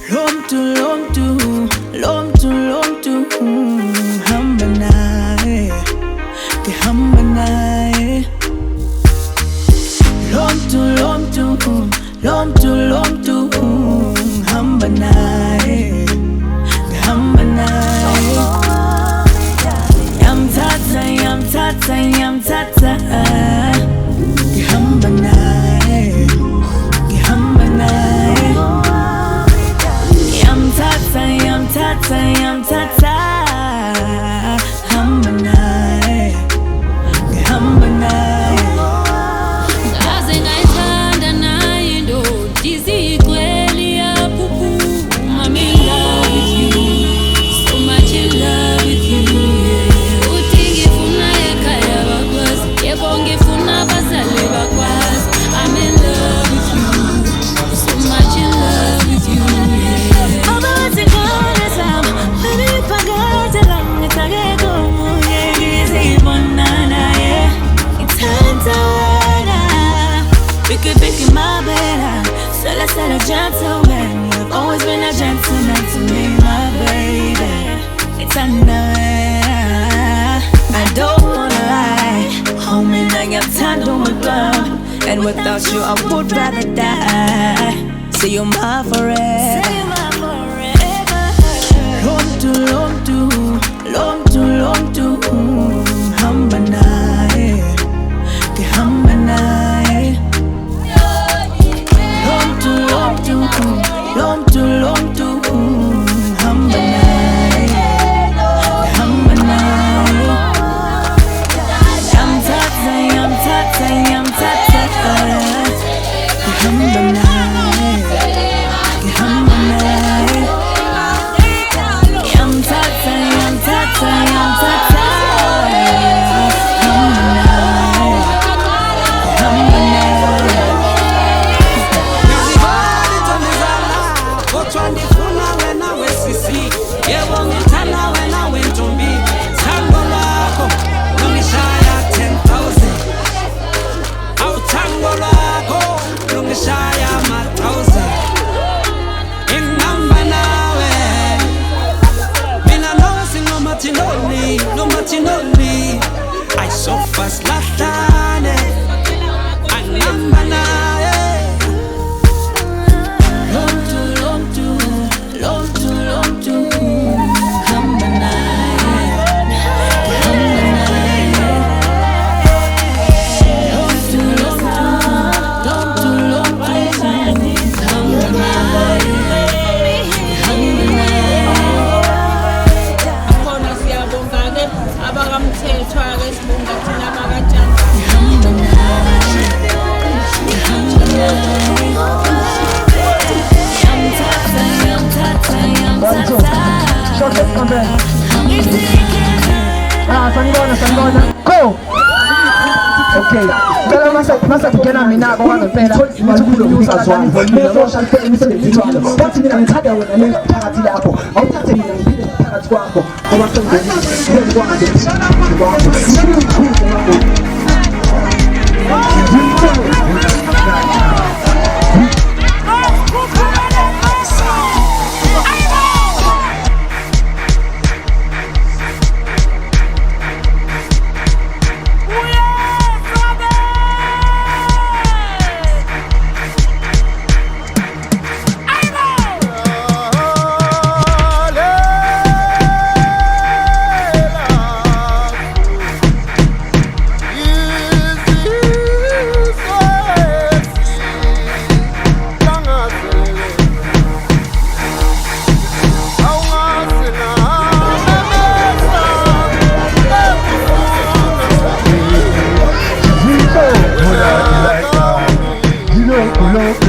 Lomtu, hamba naye, hamba naye. Lomtu, hamba naye, hamba naye. Yamthatha, hamba naye, hamba naye. Yamthatha, hamba naye, hamba naye. Ngaze ngayithanda naye indoda izigcwele yaphuphu. I'm in love with you, so much in love with you. Uthi ngifuna ekhaya bakwazi, yebo ngifuna abazali bakwazi. I'm in love with you, so much in love with you. Picky, my better. So let's set a gentleman. You've always been a gentleman to me, my baby. It's enough. I don't wanna lie. Homie, now you're UTHANDO my girl. And without you, I would rather die. Say you're my forever. Lomtu, hamba naye, hamba naye. Lomtu, hamba naye, hamba naye. Yamthatha, hamba naye, hamba naye. Yamthatha, I so fast lahlane anihamba naye. Lomtu, hamba naye, hamba naye. Lomtu, hamba naye, hamba naye. Khona siyabonga-ke abakamthethwa-ke sibonga thina abakatshani. Hamba naye, hamba naye. Sanibona. Go! Okay. Cela masa kugena mina kwaphela ngikunyusa imithwalo. Bathi mina ngithanda wena phakathi lapho. Awuthathe mina ngiphinde phakathi kwakho. Ngoba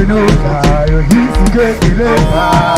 You know,